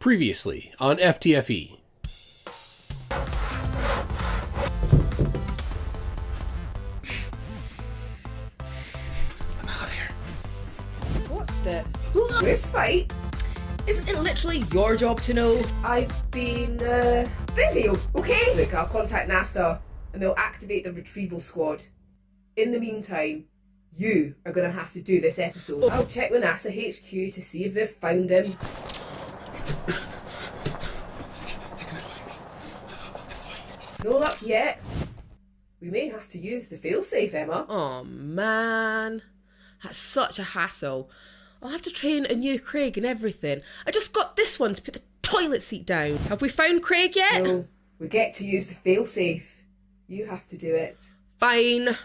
Previously on FTFE. I'm out of here. What the? Where's Fight? Isn't it literally your job to know? I've been busy, okay? Look, I'll contact NASA and they'll activate the retrieval squad. In the meantime, you are going to have to do this episode. Oh. I'll check with NASA HQ to see if they've found him. No luck yet. We may have to use the failsafe, Emma. Oh man, that's such a hassle. I'll have to train a new Craig and everything. I just got this one to put the toilet seat down. Have we found Craig yet? No, we get to use the failsafe. You have to do it. Fine.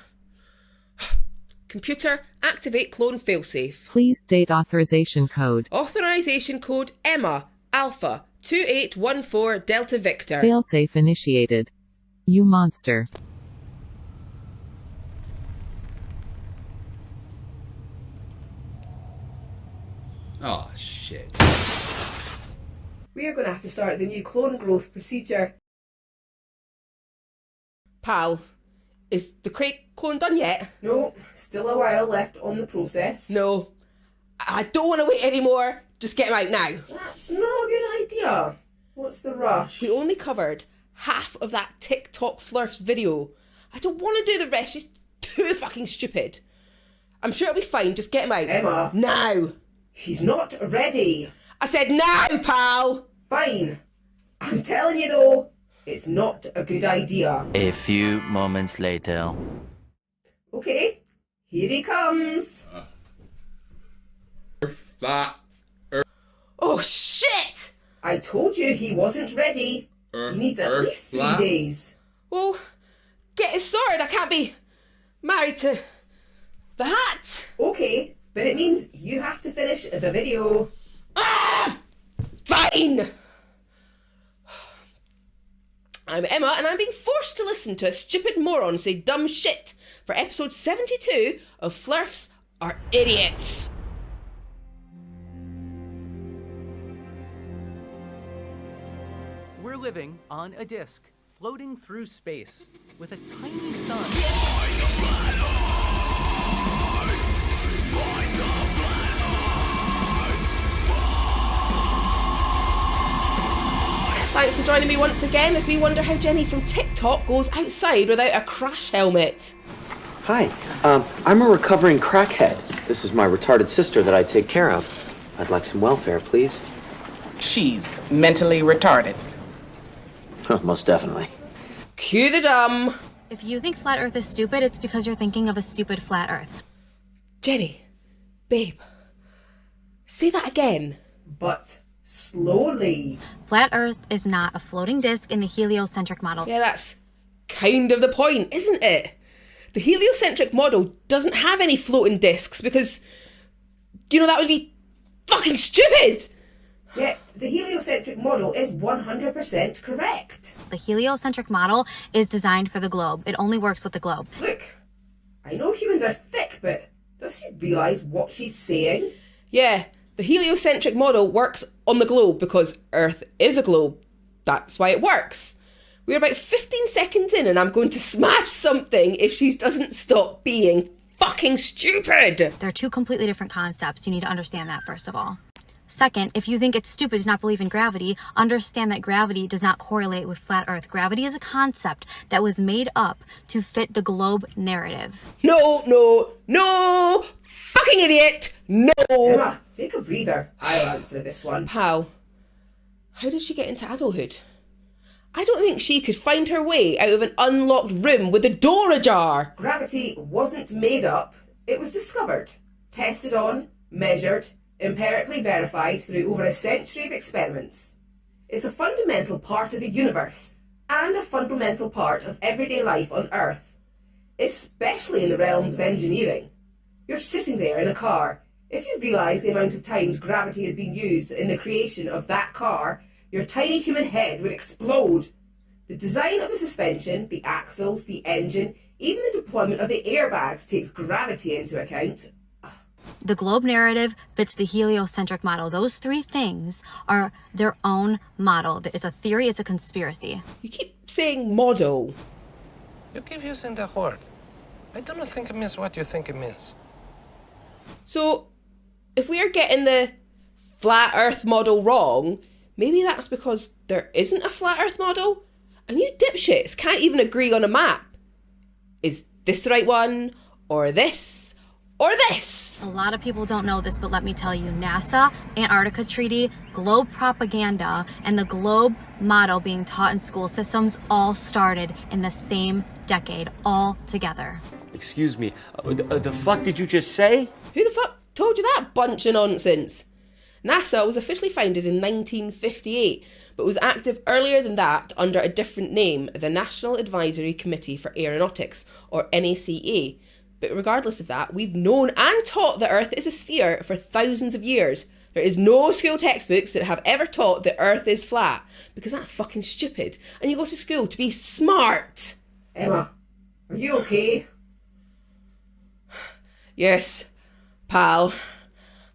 Computer, activate clone failsafe. Please state authorization code. Authorization code Emma Alpha 2814 Delta Victor. Failsafe initiated. You monster. Oh, shit. We are going to have to start the new clone growth procedure. Pal, is the Craig clone done yet? No, still a while left on the process. No. I don't want to wait anymore. Just get him out now. That's not a good idea. What's the rush? We only covered half of that TikTok Flerfs video. I don't want to do the rest. She's too fucking stupid. I'm sure it'll be fine. Just get him out. Emma. Now. He's not ready. I said now, pal. Fine. I'm telling you though, it's not a good idea. A few moments later. Okay, here he comes. Oh, shit! I told you he wasn't ready. He needs at least 3 days. Well, get it sorted. I can't be married to that. Okay, but it means you have to finish the video. Ah! Fine! I'm Emma, and I'm being forced to listen to a stupid moron say dumb shit for episode 72 of Flerfs Are Idiots. We're living on a disk, floating through space, with a tiny sun. Thanks for joining me once again as we wonder how Jenny from TikTok goes outside without a crash helmet. Hi, I'm a recovering crackhead. This is my retarded sister that I take care of. I'd like some welfare, please. She's mentally retarded. Most definitely. Cue the dumb. If you think flat Earth is stupid, it's because you're thinking of a stupid flat Earth. Jenny, babe, say that again. But slowly. Flat Earth is not a floating disk in the heliocentric model. Yeah, that's kind of the point, isn't it? The heliocentric model doesn't have any floating discs because, that would be fucking stupid. Yet, the heliocentric model is 100% correct. The heliocentric model is designed for the globe. It only works with the globe. Look, I know humans are thick, but does she realise what she's saying? Yeah, the heliocentric model works on the globe because Earth is a globe. That's why it works. We're about 15 seconds in and I'm going to smash something if she doesn't stop being fucking stupid. They're two completely different concepts. You need to understand that, first of all. Second, if you think it's stupid to not believe in gravity, understand that gravity does not correlate with flat Earth. Gravity is a concept that was made up to fit the globe narrative. No, fucking idiot, no. Emma, take a breather. I'll answer this one. How did she get into adulthood? I don't think she could find her way out of an unlocked room with the door ajar. Gravity wasn't made up. It was discovered, tested on, measured, empirically verified through over a century of experiments. It's a fundamental part of the universe and a fundamental part of everyday life on Earth, especially in the realms of engineering. You're sitting there in a car. If you realise the amount of times gravity has been used in the creation of that car, your tiny human head would explode. The design of the suspension, the axles, the engine, even the deployment of the airbags takes gravity into account. The globe narrative fits the heliocentric model. Those three things are their own model. It's a theory, it's a conspiracy. You keep saying model. You keep using the word. I don't think it means what you think it means. So, if we are getting the flat earth model wrong, maybe that's because there isn't a flat earth model? And you dipshits can't even agree on a map. Is this the right one? Or this? Or this? A lot of people don't know this, but let me tell you, NASA, Antarctica Treaty, globe propaganda, and the globe model being taught in school systems all started in the same decade, all together. Excuse me, the fuck did you just say? Who the fuck told you that bunch of nonsense? NASA was officially founded in 1958, but was active earlier than that under a different name, the National Advisory Committee for Aeronautics, or NACA. But regardless of that, we've known and taught the Earth is a sphere for thousands of years. There is no school textbooks that have ever taught the Earth is flat, because that's fucking stupid. And you go to school to be smart. Emma, are you okay? Yes, pal.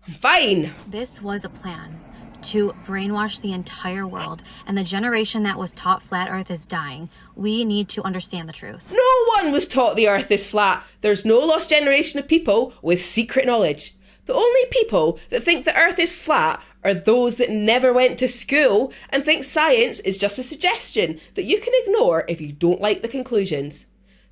I'm fine. This was a plan to brainwash the entire world, and the generation that was taught flat Earth is dying. We need to understand the truth. No one was taught the Earth is flat. There's no lost generation of people with secret knowledge. The only people that think the Earth is flat are those that never went to school and think science is just a suggestion that you can ignore if you don't like the conclusions.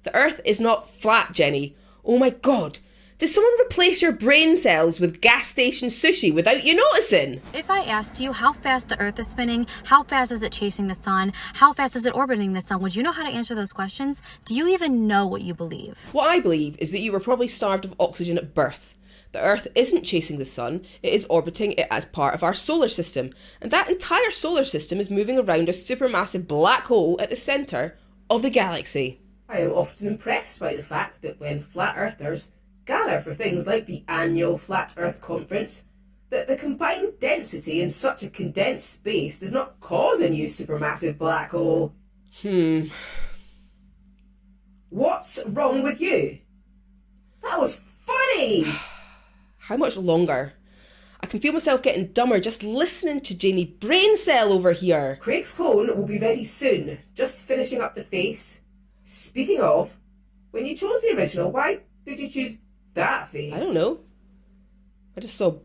The Earth is not flat, Jenny. Oh my God. Did someone replace your brain cells with gas station sushi without you noticing? If I asked you how fast the Earth is spinning, how fast is it chasing the sun, how fast is it orbiting the sun, would you know how to answer those questions? Do you even know what you believe? What I believe is that you were probably starved of oxygen at birth. The Earth isn't chasing the sun, it is orbiting it as part of our solar system. And that entire solar system is moving around a supermassive black hole at the centre of the galaxy. I am often impressed by the fact that when flat earthers gather for things like the annual Flat Earth Conference, that the combined density in such a condensed space does not cause a new supermassive black hole. What's wrong with you? That was funny! How much longer? I can feel myself getting dumber just listening to Janie Braincell over here. Craig's clone will be ready soon, just finishing up the face. Speaking of, when you chose the original, why did you choose that face? I don't know. I just saw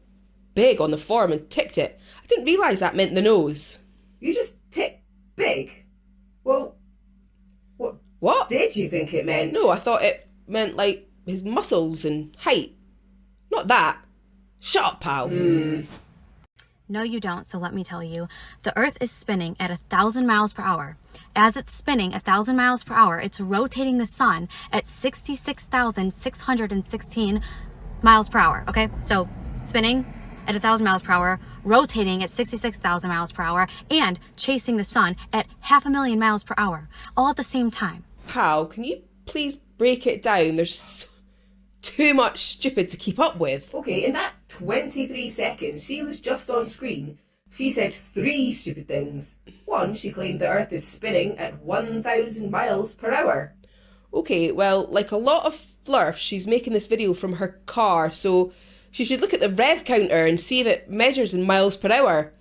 big on the form and ticked it. I didn't realise that meant the nose. You just ticked big? Well, what did you think it meant? No, I thought it meant, like, his muscles and height. Not that. Shut up, pal. No, you don't, so let me tell you. The Earth is spinning at 1,000 miles per hour. As it's spinning 1,000 miles per hour, it's rotating the sun at 66,616 miles per hour, okay? So, spinning at 1,000 miles per hour, rotating at 66,000 miles per hour, and chasing the sun at 500,000 miles per hour, all at the same time. Pal, can you please break it down? There's too much stupid to keep up with. Okay, in that 23 seconds she was just on screen, she said 3 stupid things. 1, she claimed the Earth is spinning at 1,000 miles per hour. Okay, well, like a lot of Flerfs, she's making this video from her car, so she should look at the rev counter and see if it measures in miles per hour.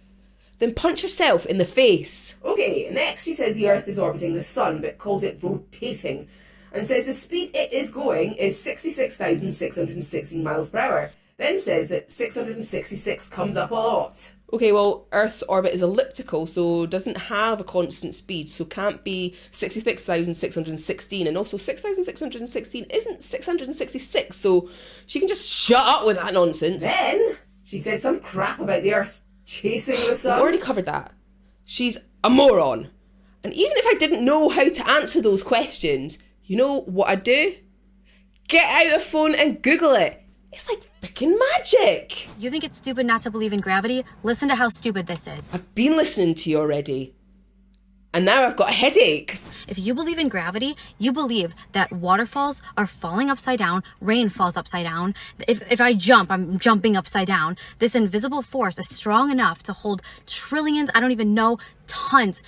Then punch herself in the face. Okay, next she says the Earth is orbiting the sun, but calls it rotating, and says the speed it is going is 66,616 miles per hour. Then says that 666 comes up a lot. Okay, well, Earth's orbit is elliptical, so doesn't have a constant speed, so can't be 66,616, and also 6,616 isn't 666, so she can just shut up with that nonsense. Then she said some crap about the Earth chasing the sun. I've already covered that. She's a moron. And even if I didn't know how to answer those questions, you know what I'd do? Get out the phone and Google it. It's like freaking magic. You think it's stupid not to believe in gravity? Listen to how stupid this is. I've been listening to you already. And now I've got a headache. If you believe in gravity, you believe that waterfalls are falling upside down, rain falls upside down. If I jump, I'm jumping upside down. This invisible force is strong enough to hold trillions, I don't even know, tons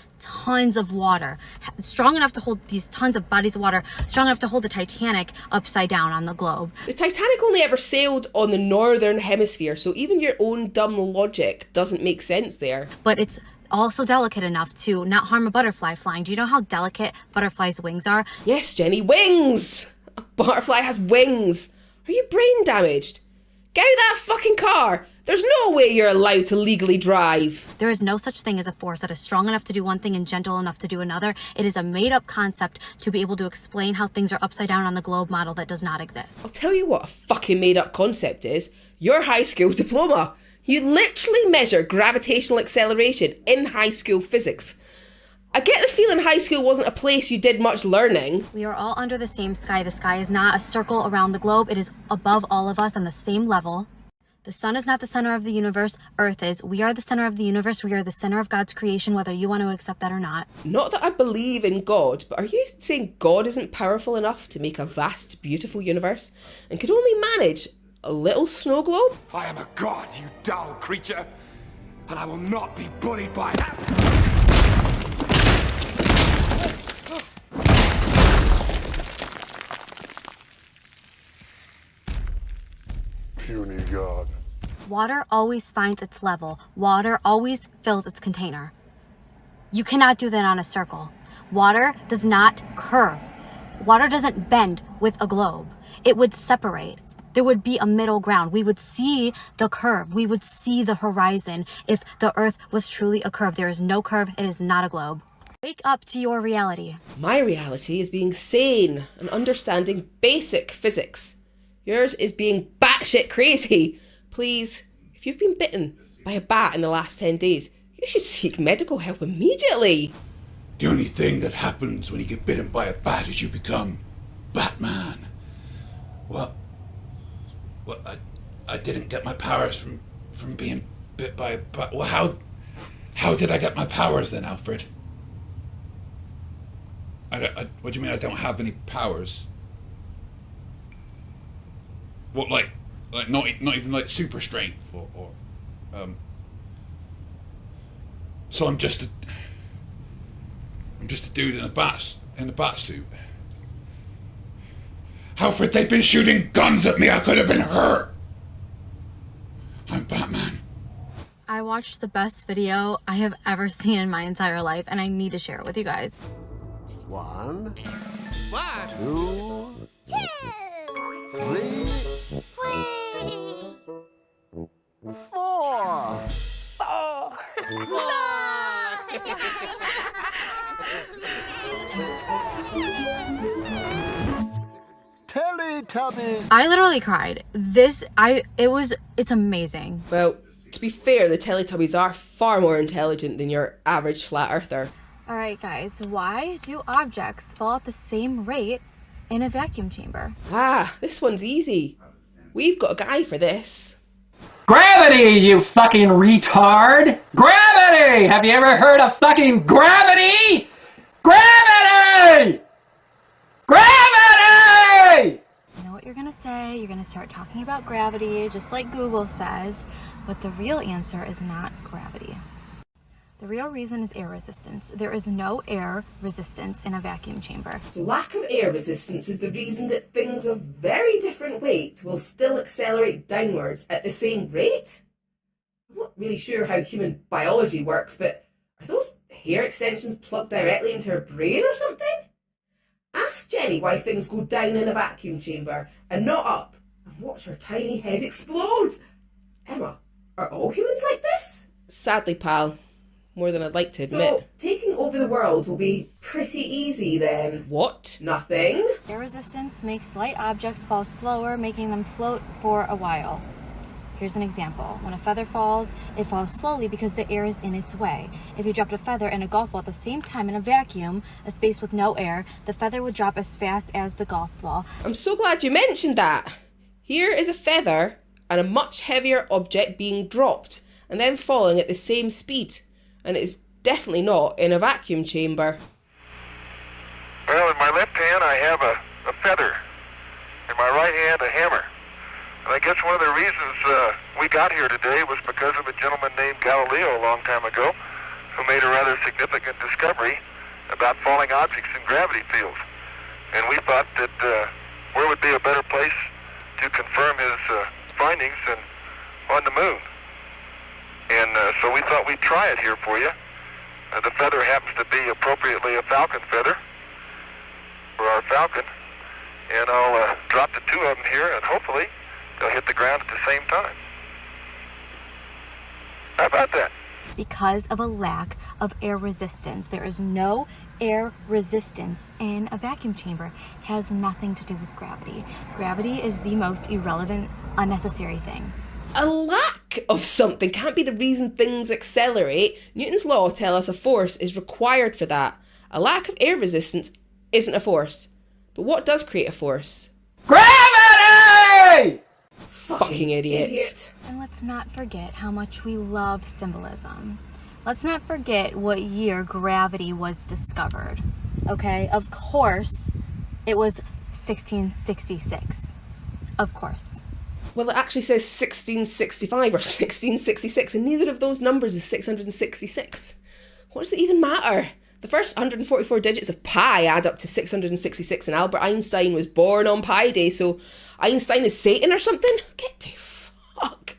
of water, strong enough to hold these tons of bodies of water, strong enough to hold the Titanic upside down on the globe. The Titanic only ever sailed on the northern hemisphere, so even your own dumb logic doesn't make sense there. But it's also delicate enough to not harm a butterfly flying. Do you know how delicate butterflies' wings are? Yes, Jenny, wings! A butterfly has wings. Are you brain damaged? Get out of that fucking car! There's no way you're allowed to legally drive. There is no such thing as a force that is strong enough to do one thing and gentle enough to do another. It is a made-up concept to be able to explain how things are upside down on the globe model that does not exist. I'll tell you what a fucking made-up concept is. Your high school diploma. You literally measure gravitational acceleration in high school physics. I get the feeling high school wasn't a place you did much learning. We are all under the same sky. The sky is not a circle around the globe. It is above all of us on the same level. The sun is not the center of the universe. Earth is. We are the center of the universe. We are the center of God's creation, whether you want to accept that or not. Not that I believe in God, but are you saying God isn't powerful enough to make a vast, beautiful universe and could only manage a little snow globe? I am a god, you dull creature, and I will not be bullied by that. Puny god. Water always finds its level. Water always fills its container. You cannot do that on a circle. Water does not curve. Water doesn't bend with a globe. It would separate. There would be a middle ground. We would see the curve. We would see the horizon if the earth was truly a curve. There is no curve. It is not a globe. Wake up to your reality. My reality is being sane and understanding basic physics. Yours is being batshit crazy. Please, if you've been bitten by a bat in the last 10 days, you should seek medical help immediately. The only thing that happens when you get bitten by a bat is you become Batman. Well, I didn't get my powers from being bit by a bat. Well, how did I get my powers then, Alfred? What do you mean I don't have any powers? What, like not even like super strength or so I'm just a dude in a bat suit. Alfred, they've been shooting guns at me. I could have been hurt. I'm Batman. I watched the best video I have ever seen in my entire life, and I need to share it with you guys. 1, 2, 3, 4. Teletubbies. I literally cried. It's amazing. Well, to be fair, the Teletubbies are far more intelligent than your average flat earther. Alright guys, why do objects fall at the same rate in a vacuum chamber? Ah, this one's easy. We've got a guy for this. Gravity, you fucking retard! Gravity! Have you ever heard of fucking gravity? Gravity! Gravity! You know what you're gonna say? You're gonna start talking about gravity, just like Google says, but the real answer is not gravity. The real reason is air resistance. There is no air resistance in a vacuum chamber. So lack of air resistance is the reason that things of very different weight will still accelerate downwards at the same rate? I'm not really sure how human biology works, but are those hair extensions plugged directly into her brain or something? Ask Jenny why things go down in a vacuum chamber and not up, and watch her tiny head explode. Emma, are all humans like this? Sadly, pal. More than I'd like to admit. So, taking over the world will be pretty easy then. What? Nothing. Air resistance makes light objects fall slower, making them float for a while. Here's an example. When a feather falls, it falls slowly because the air is in its way. If you dropped a feather and a golf ball at the same time in a vacuum, a space with no air, the feather would drop as fast as the golf ball. I'm so glad you mentioned that. Here is a feather and a much heavier object being dropped and then falling at the same speed. And it is definitely not in a vacuum chamber. Well, in my left hand I have a feather. In my right hand a hammer. And I guess one of the reasons we got here today was because of a gentleman named Galileo a long time ago, who made a rather significant discovery about falling objects in gravity fields. And we thought that where would be a better place to confirm his findings than on the moon. And so we thought we'd try it here for you. The feather happens to be appropriately a falcon feather for our falcon. And I'll drop the two of them here, and hopefully they'll hit the ground at the same time. How about that? Because of a lack of air resistance. There is no air resistance in a vacuum chamber. Has nothing to do with gravity. Gravity is the most irrelevant, unnecessary thing. A lack of something can't be the reason things accelerate. Newton's law tells us a force is required for that. A lack of air resistance isn't a force. But what does create a force? Gravity! Fucking idiot. And let's not forget how much we love symbolism. Let's not forget what year gravity was discovered. Okay, of course, it was 1666. Of course. Well, it actually says 1665 or 1666, and neither of those numbers is 666. What does it even matter? The first 144 digits of pi add up to 666, and Albert Einstein was born on Pi Day, so Einstein is Satan or something? Get the fuck.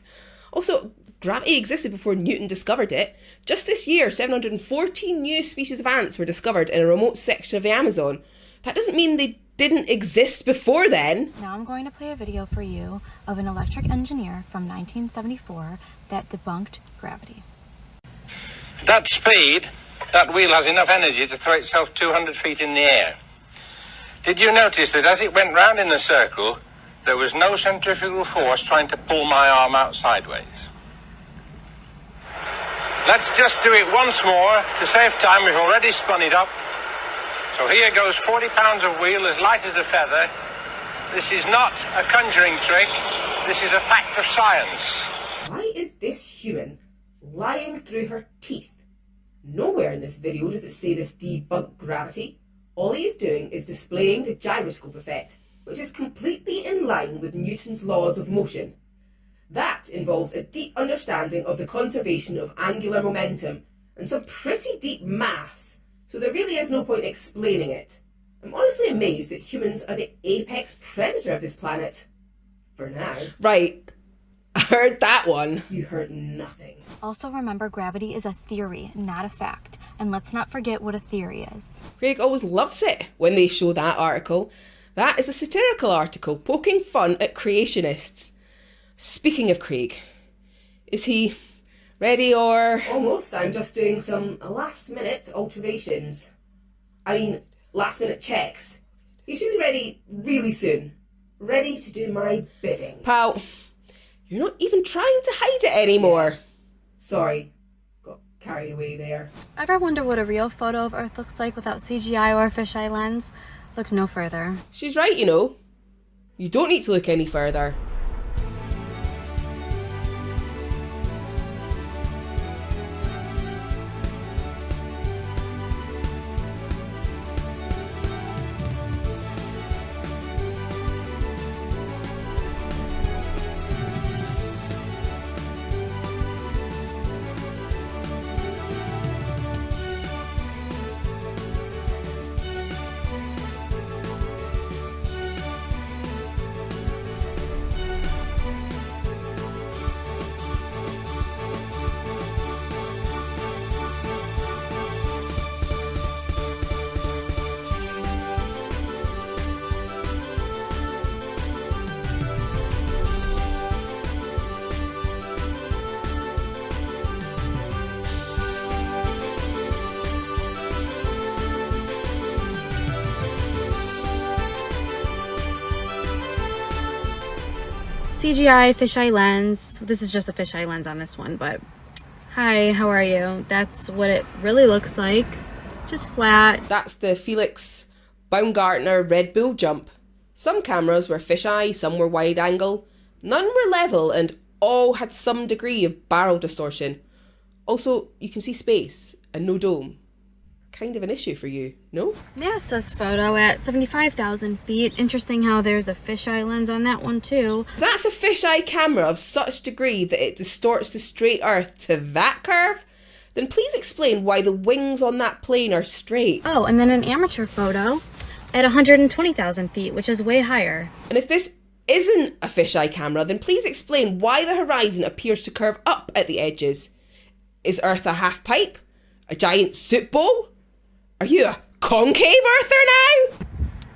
Also, gravity existed before Newton discovered it. Just this year, 714 new species of ants were discovered in a remote section of the Amazon. That doesn't mean they didn't exist before then. Now I'm going to play a video for you of an electric engineer from 1974 that debunked gravity. At that speed, that wheel has enough energy to throw itself 200 feet in the air. Did you notice that as it went round in a circle, there was no centrifugal force trying to pull my arm out sideways? Let's just do it once more. To save time, we've already spun it up. So here goes 40 pounds of wheel as light as a feather. This is not a conjuring trick. This is a fact of science. Why is this human lying through her teeth? Nowhere in this video does it say this debunked gravity. All he is doing is displaying the gyroscope effect, which is completely in line with Newton's laws of motion. That involves a deep understanding of the conservation of angular momentum and some pretty deep maths, so there really is no point explaining it. I'm honestly amazed that humans are the apex predator of this planet. For now. Right. I heard that one. You heard nothing. Also remember, gravity is a theory, not a fact. And let's not forget what a theory is. Craig always loves it when they show that article. That is a satirical article poking fun at creationists. Speaking of Craig, is he ready or... Almost. I'm just doing some last-minute alterations. I mean, last-minute checks. He should be ready really soon. Ready to do my bidding. Pal, you're not even trying to hide it anymore. Sorry. Got carried away there. Ever wonder what a real photo of Earth looks like without CGI or a fisheye lens? Look no further. She's right, you know. You don't need to look any further. CGI fisheye lens. This is just a fisheye lens on this one, but hi, how are you? That's what it really looks like. Just flat. That's the Felix Baumgartner Red Bull jump. Some cameras were fisheye, some were wide angle. None were level and all had some degree of barrel distortion. Also, you can see space and no dome. Kind of an issue for you, no? NASA's photo at 75,000 feet. Interesting how there's a fisheye lens on that one too. That's a fisheye camera of such degree that it distorts the straight Earth to that curve. then please explain why the wings on that plane are straight. Oh, and then an amateur photo at 120,000 feet, which is way higher. And if this isn't a fisheye camera, then please explain why the horizon appears to curve up at the edges. Is Earth a half pipe? A giant soup bowl? Are you a concave earther now?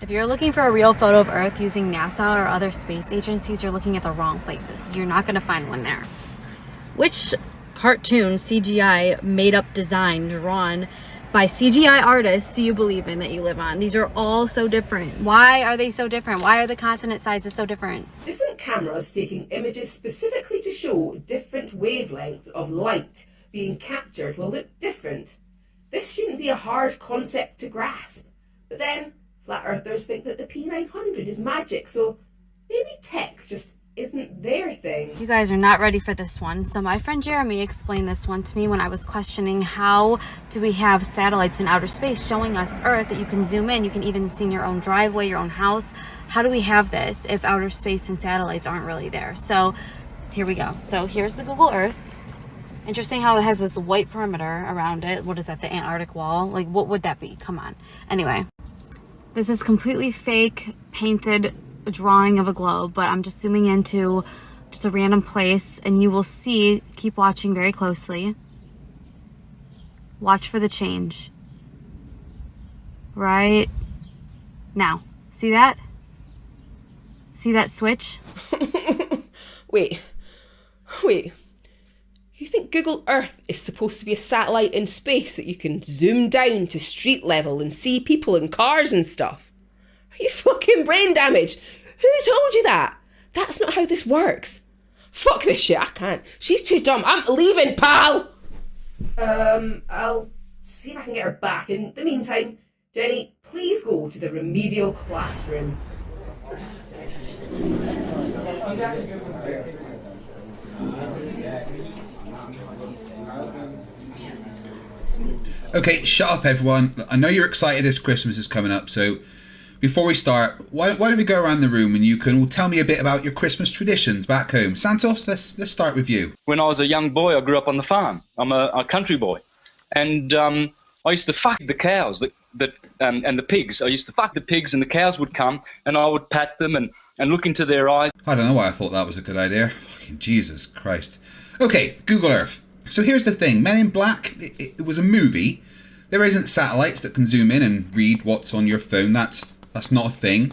If you're looking for a real photo of Earth using NASA or other space agencies, you're looking at the wrong places, because you're not going to find one there. Which cartoon, CGI, made up design, drawn by CGI artists do you believe in that you live on? These are all so different. Why are they so different? Why are the continent sizes so different? Different cameras taking images specifically to show different wavelengths of light being captured will look different. This shouldn't be a hard concept to grasp. But then, flat earthers think that the P900 is magic, so maybe tech just isn't their thing. You guys are not ready for this one. So my friend Jeremy explained this one to me when I was questioning how do we have satellites in outer space showing us Earth that you can zoom in, you can even see in your own driveway, your own house. How do we have this if outer space and satellites aren't really there? So here we go. So here's the Google Earth. Interesting how it has this white perimeter around it. What is that, the Antarctic wall? Like, what would that be? Come on. Anyway, this is completely fake, painted drawing of a globe, but I'm just zooming into just a random place, and you will see, keep watching very closely. Watch for the change. Right now. See that? See that switch? Wait. You think Google Earth is supposed to be a satellite in space that you can zoom down to street level and see people in cars and stuff? Are you fucking brain damaged? Who told you that? That's not how this works. Fuck this shit, I can't. She's too dumb. I'm leaving, pal! I'll see if I can get her back. In the meantime, Jenny, please go to the remedial classroom. Okay, shut up everyone. I know you're excited as Christmas is coming up, so before we start, why don't we go around the room and you can all tell me a bit about your Christmas traditions back home. Santos, let's start with you. When I was a young boy, I grew up on the farm. I'm a country boy. And I used to fuck the cows and the pigs. I used to fuck the pigs, and the cows would come and I would pat them and look into their eyes. I don't know why I thought that was a good idea. Fucking Jesus Christ. Okay, Google Earth. So here's the thing. Men in Black, it was a movie. There isn't satellites that can zoom in and read what's on your phone. That's not a thing.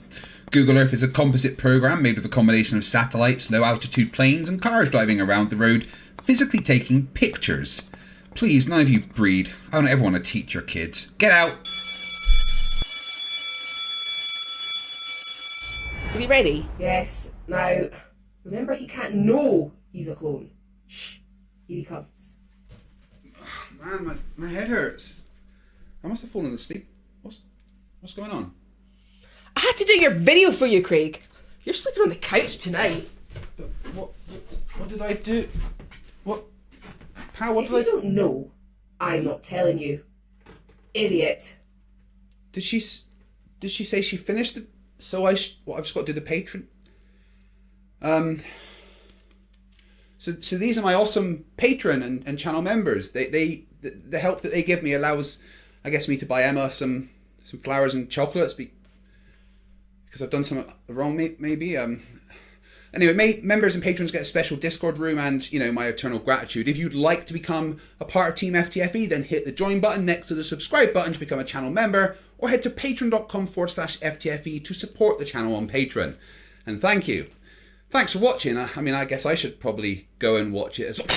Google Earth is a composite program made with a combination of satellites, low altitude planes, and cars driving around the road, physically taking pictures. Please, none of you breed. I don't ever want to teach your kids. Get out! Is he ready? Yes. Now, remember, he can't know he's a clone. Shh. Here he comes. Man, my head hurts. I must have fallen asleep. What's going on? I had to do your video for you, Craig. You're sleeping on the couch tonight. But what did I do? What? How? What if did I? You don't know, I'm not telling you. Idiot. Did she say she finished it? So I've just got to do the patron. So these are my awesome patron and channel members. The help that they give me allows, I guess, me to buy Emma some flowers and chocolates because I've done something wrong, maybe. Anyway, members and patrons get a special Discord room and, my eternal gratitude. If you'd like to become a part of Team FTFE, then hit the join button next to the subscribe button to become a channel member, or head to patreon.com/FTFE to support the channel on Patreon. And thank you. Thanks for watching. I guess I should probably go and watch it as well.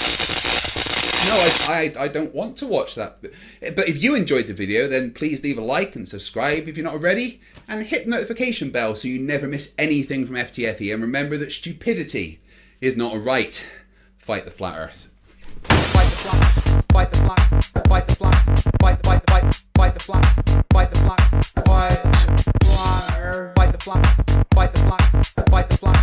No, I don't want to watch that. But if you enjoyed the video, then please leave a like and subscribe if you're not already, and hit the notification bell so you never miss anything from FTFE. And remember that stupidity is not a right. Fight the flat Earth. Fight the flat. Fight the flat. Fight the flat. Fight the flat. Fight the flat. Fight the flat. Fight the flat. Fight the flat. Fight the flat.